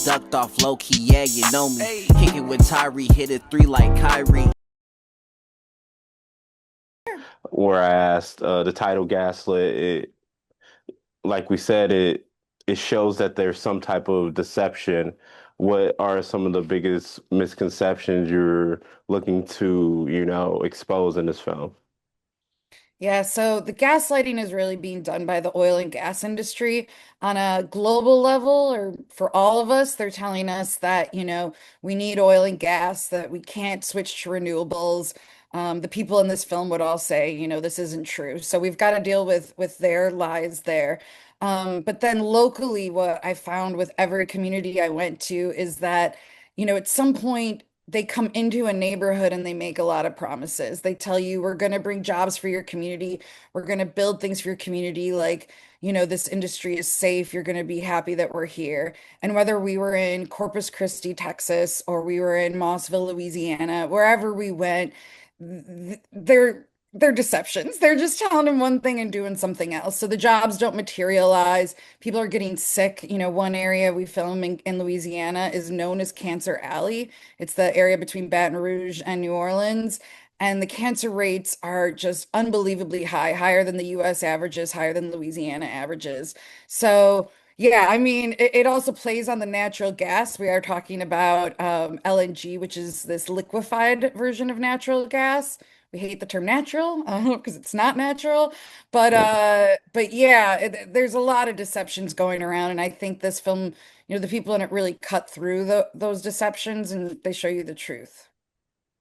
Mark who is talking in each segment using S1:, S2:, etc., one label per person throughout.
S1: ducked off low key, yeah, you know me. Kickin' with Tyree, hit it three like Kyrie.
S2: Where I asked the title Gaslit, like we said, it shows that there's some type of deception. What are some of the biggest misconceptions you're looking to, expose in this film?
S3: Yeah, so the gaslighting is really being done by the oil and gas industry on a global level, or for all of us. They're telling us that, we need oil and gas, that we can't switch to renewables. The people in this film would all say, this isn't true. So we've got to deal with their lies there. But then locally, what I found with every community I went to is that, at some point, they come into a neighborhood and they make a lot of promises. They tell you, we're going to bring jobs for your community. We're going to build things for your community. Like, this industry is safe. You're going to be happy that we're here. And whether we were in Corpus Christi, Texas, or we were in Mossville, Louisiana, wherever we went, they're deceptions. They're just telling them one thing and doing something else. So the jobs don't materialize. People are getting sick. One area we film in Louisiana is known as Cancer Alley. It's the area between Baton Rouge and New Orleans. And the cancer rates are just unbelievably high, higher than the US averages, higher than Louisiana averages. So, yeah, I mean, it also plays on the natural gas. We are talking about LNG, which is this liquefied version of natural gas. We hate the term natural because it's not natural, but yeah, there's a lot of deceptions going around, and I think this film, the people in it really cut through those deceptions and they show you the truth.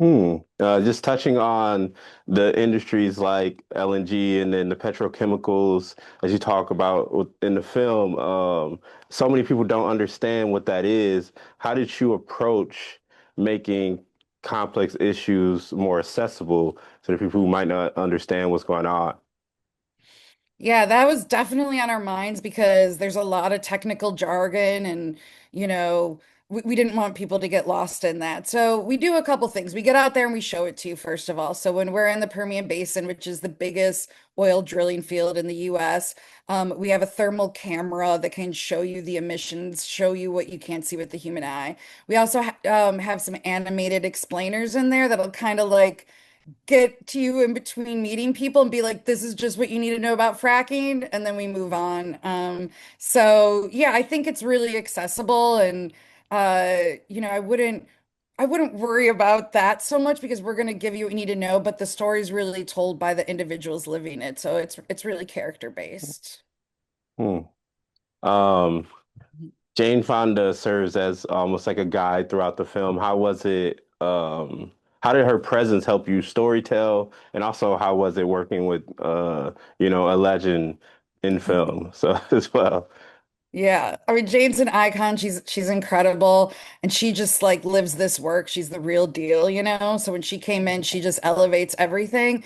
S2: Just touching on the industries like LNG and then the petrochemicals, as you talk about in the film, so many people don't understand what that is. How did you approach making complex issues more accessible to the people who might not understand what's going on?
S3: Yeah, that was definitely on our minds because there's a lot of technical jargon and, we didn't want people to get lost in that. So we do a couple things. We get out there and we show it to you, first of all. So when we're in the Permian Basin, which is the biggest oil drilling field in the US, we have a thermal camera that can show you the emissions, show you what you can't see with the human eye. We also have some animated explainers in there that'll kind of like get to you in between meeting people and be like, this is just what you need to know about fracking, and then we move on. So yeah, I think it's really accessible, and I wouldn't worry about that so much because we're going to give you what you need to know, but the story's really told by the individuals living it, so it's really character based.
S2: Hmm. Um, Jane Fonda serves as almost like a guide throughout the film. How was it? How did her presence help you storytell? And also, how was it working with, a legend in film? So as well.
S3: Yeah. I mean, Jane's an icon. She's incredible. And she just like lives this work. She's the real deal. So when she came in, she just elevates everything.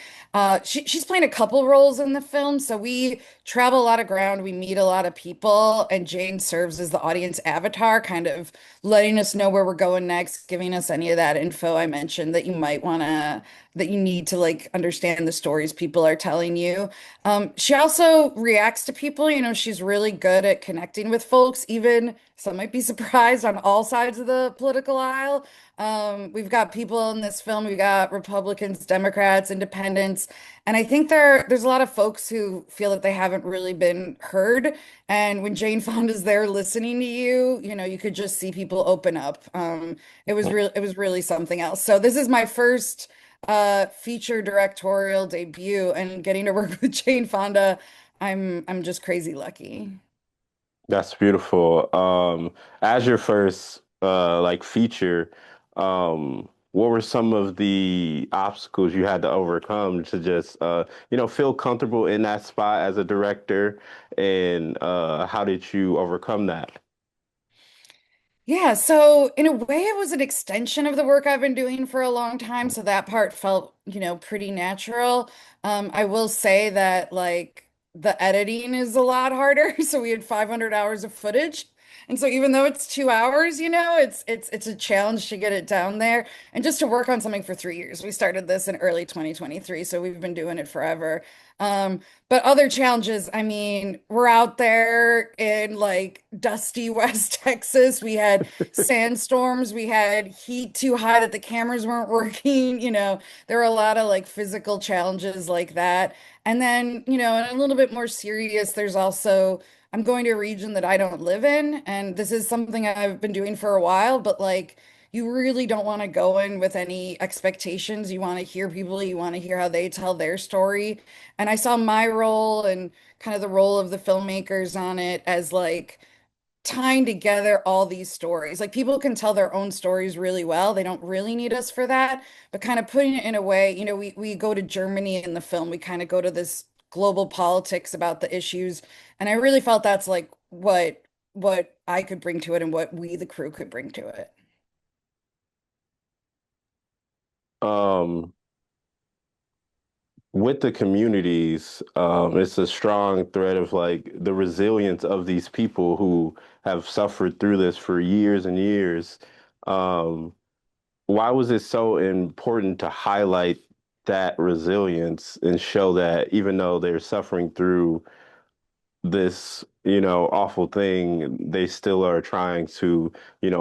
S3: She's playing a couple roles in the film. So we travel a lot of ground, we meet a lot of people, and Jane serves as the audience avatar, kind of letting us know where we're going next, giving us any of that info I mentioned that you might wanna that you need to like understand the stories people are telling you. She also reacts to people. She's really good at connecting with folks, even some might be surprised on all sides of the political aisle. We've got people in this film, we've got Republicans, Democrats, Independents, and I think there's a lot of folks who feel that they haven't really been heard. And when Jane Fonda's there listening to you, you could just see people open up. It was really something else. So this is my first feature directorial debut, and getting to work with Jane Fonda, I'm just crazy lucky.
S2: That's beautiful. As your first like feature, what were some of the obstacles you had to overcome to just feel comfortable in that spot as a director, and how did you overcome that?
S3: Yeah, so in a way, it was an extension of the work I've been doing for a long time. So that part felt, pretty natural. I will say that like the editing is a lot harder. So we had 500 hours of footage. And so even though it's 2 hours, it's a challenge to get it down there and just to work on something for 3 years. We started this in early 2023, so we've been doing it forever. Um, but other challenges, I mean, we're out there in like dusty West Texas. We had sandstorms, we had heat too high that the cameras weren't working, there were a lot of like physical challenges like that. And then, and a little bit more serious, there's also I'm going to a region that I don't live in, and this is something I've been doing for a while, but like you really don't want to go in with any expectations. You want to hear people, you want to hear how they tell their story. And I saw my role and kind of the role of the filmmakers on it as like tying together all these stories. Like people can tell their own stories really well. They don't really need us for that, but kind of putting it in a way, we go to Germany in the film. We kind of go to this global politics about the issues, and I really felt that's like what I could bring to it and what we the crew could bring to it.
S2: Um, with the communities, it's a strong thread of like the resilience of these people who have suffered through this for years and years. Um, why was it so important to highlight that resilience and show that even though they're suffering through this, awful thing, they still are trying to,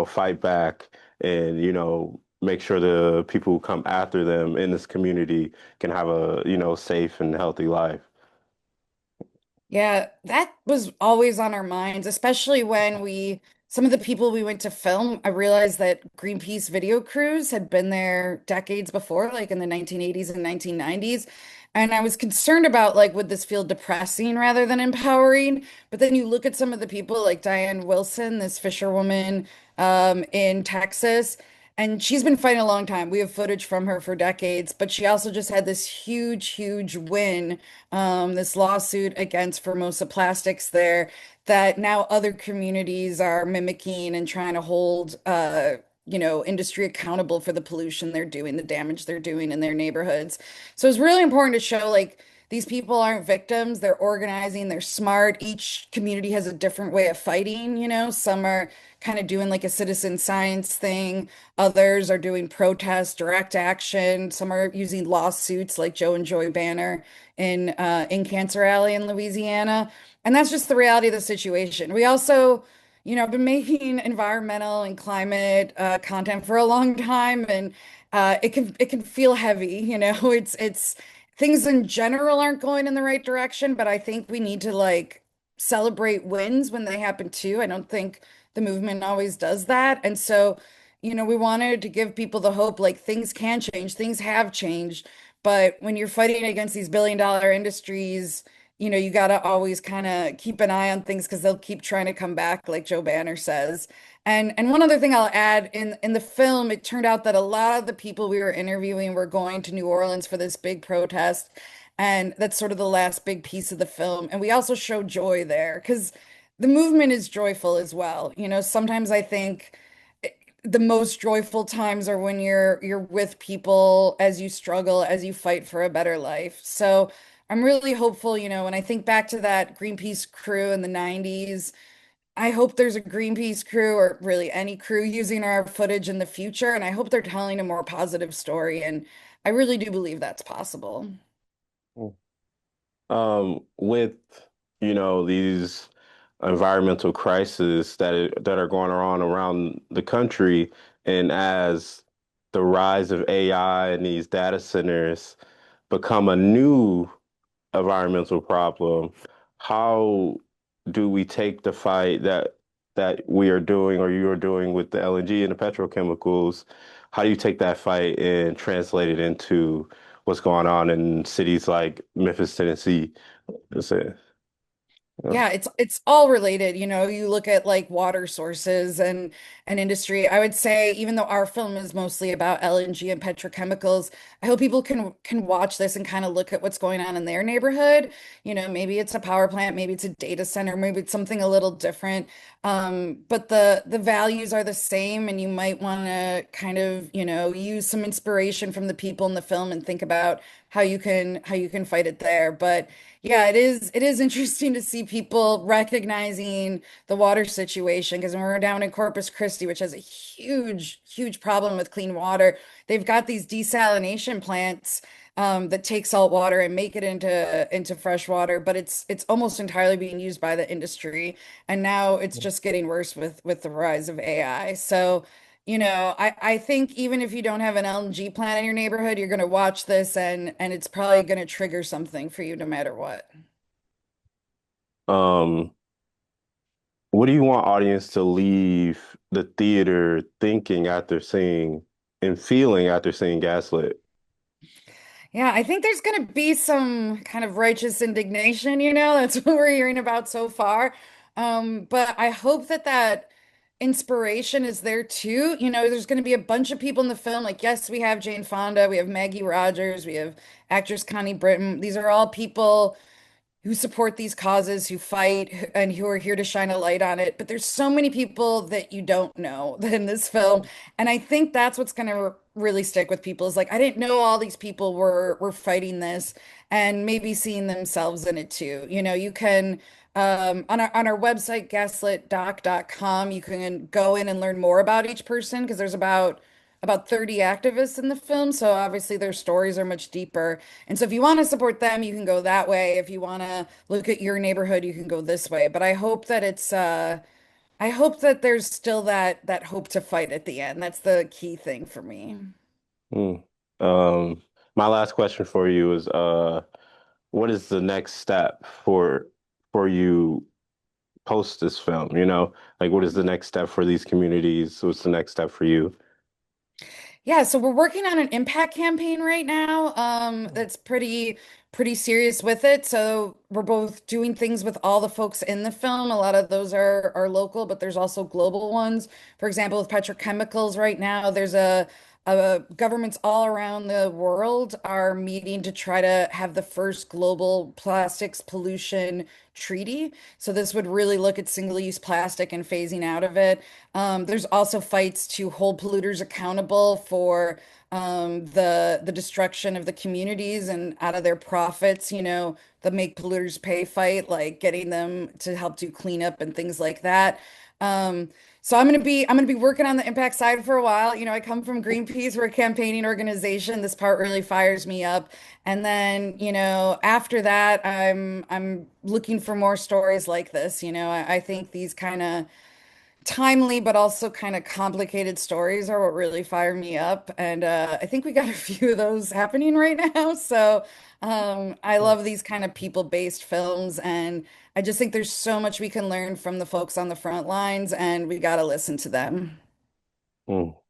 S2: fight back and, make sure the people who come after them in this community can have a, safe and healthy life.
S3: Yeah, that was always on our minds, especially when some of the people we went to film, I realized that Greenpeace video crews had been there decades before, like in the 1980s and 1990s. And I was concerned about like, would this feel depressing rather than empowering? But then you look at some of the people like Diane Wilson, this fisherwoman in Texas, and she's been fighting a long time. We have footage from her for decades, but she also just had this huge, huge win, this lawsuit against Formosa Plastics there that now other communities are mimicking and trying to hold, industry accountable for the pollution they're doing, the damage they're doing in their neighborhoods. So it's really important to show like these people aren't victims. They're organizing, they're smart. Each community has a different way of fighting, Some are kind of doing like a citizen science thing. Others are doing protest, direct action. Some are using lawsuits like Joe and Joy Banner in Cancer Alley in Louisiana. And that's just the reality of the situation. We also, been making environmental and climate content for a long time, and it can feel heavy. It's things in general aren't going in the right direction, but I think we need to like celebrate wins when they happen too. I don't think the movement always does that. And so, we wanted to give people the hope like things can change, things have changed. But when you're fighting against these billion-dollar industries, you got to always kind of keep an eye on things because they'll keep trying to come back, like Joe Banner says. And one other thing I'll add in the film, it turned out that a lot of the people we were interviewing were going to New Orleans for this big protest. And that's sort of the last big piece of the film. And we also show joy there because the movement is joyful as well. Sometimes I think the most joyful times are when you're with people as you struggle, as you fight for a better life. So I'm really hopeful, when I think back to that Greenpeace crew in the 90s, I hope there's a Greenpeace crew or really any crew using our footage in the future. And I hope they're telling a more positive story. And I really do believe that's possible.
S2: With, these environmental crises that are going on around the country, and as the rise of AI and these data centers become a new environmental problem, how do we take the fight that we are doing or you are doing with the LNG and the petrochemicals? How do you take that fight and translate it into what's going on in cities like Memphis, Tennessee? That's it. Yeah.
S3: Yeah, it's all related. You look at like water sources and industry. I would say even though our film is mostly about LNG and petrochemicals, I hope people can watch this and kind of look at what's going on in their neighborhood. Maybe it's a power plant, maybe it's a data center, maybe it's something a little different. But the values are the same, and you might want to kind of, use some inspiration from the people in the film and think about how you can fight it there. But yeah, it is interesting to see people recognizing the water situation because when we're down in Corpus Christi, which has a huge problem with clean water, they've got these desalination plants that take salt water and make it into fresh water, but it's almost entirely being used by the industry, and now it's just getting worse with the rise of AI. So, I think even if you don't have an LNG plant in your neighborhood, you're going to watch this and it's probably going to trigger something for you no matter what.
S2: Um, what do you want audience to leave the theater thinking after seeing and feeling after seeing Gaslit?
S3: Yeah, I think there's going to be some kind of righteous indignation, you know, that's what we're hearing about so far. But I hope that that inspiration is there too. You know, there's going to be a bunch of people in the film. Like, yes, we have Jane Fonda, we have Maggie Rogers, we have actress Connie Britton. These are all people who support these causes, who fight, and who are here to shine a light on it. But there's so many people that you don't know in this film, and I think that's what's going to really stick with people is like I didn't know all these people were fighting this, and maybe seeing themselves in it too. You know, you can on our website gaslitdoc.com, you can go in and learn more about each person because there's about 30 activists in the film. So obviously their stories are much deeper. And so if you want to support them, you can go that way. If you want to look at your neighborhood, you can go this way. But I hope that I hope that there's still that hope to fight at the end. That's the key thing for me.
S2: Hmm. Um, my last question for you is, what is the next step for you post this film? You know, like what is the next step for these communities? What's the next step for you?
S3: Yeah, so we're working on an impact campaign right now, that's pretty serious with it. So we're both doing things with all the folks in the film. A lot of those are local, but there's also global ones. For example, with petrochemicals right now, there's a governments all around the world are meeting to try to have the first global plastics pollution treaty. So this would really look at single-use plastic and phasing out of it. There's also fights to hold polluters accountable for the destruction of the communities and out of their profits, you know, the make polluters pay fight, like getting them to help do cleanup and things like that. Um, so I'm gonna be working on the impact side for a while. You know, I come from Greenpeace, we're a campaigning organization. This part really fires me up. And then, you know, after that, I'm looking for more stories like this. You know, I think these kind of timely but also kind of complicated stories are what really fire me up. And I think we got a few of those happening right now. So I love these kind of people-based films, and I just think there's so much we can learn from the folks on the front lines, and we got to listen to them.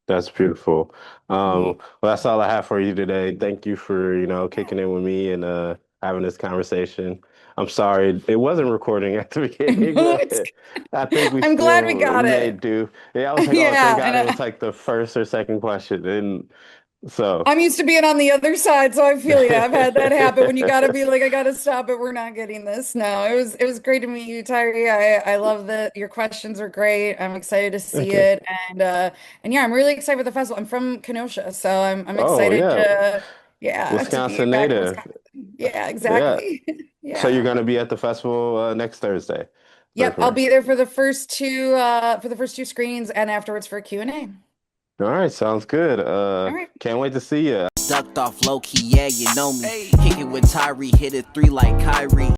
S2: That's beautiful. Well, that's all I have for you today. Thank you for, kicking in with me and having this conversation. I'm sorry it wasn't recording at the beginning,
S3: No, it's,
S2: but I think we
S3: I'm glad we
S2: still
S3: got
S2: made
S3: it.
S2: do. Yeah, I was like, oh, thank
S3: Yeah,
S2: God
S3: and
S2: it was like the first or second question. And so
S3: I'm used to being on the other side, so I feel you. I've had that happen when you gotta be like, I gotta stop it. We're not getting this. No, it was great to meet you, Tyree. I love that your questions are great. I'm excited to see
S2: Okay.
S3: it, and yeah, I'm really excited for the festival. I'm from Kenosha, so I'm
S2: Oh,
S3: excited
S2: yeah.
S3: to yeah to be
S2: Wisconsin
S3: back in
S2: native.
S3: Wisconsin. Yeah,
S2: Yeah.
S3: exactly.
S2: So you're
S3: Yeah.
S2: going to be at the festival next Thursday
S3: Yep, I'll
S2: for.
S3: be there for the first two screenings and afterwards for a Q&A.
S2: All right, sounds good.
S3: All right.
S2: Can't wait to see you.
S1: Ducked off low key, yeah, you know me. Kick it with Tyree, hit it three like Kyrie.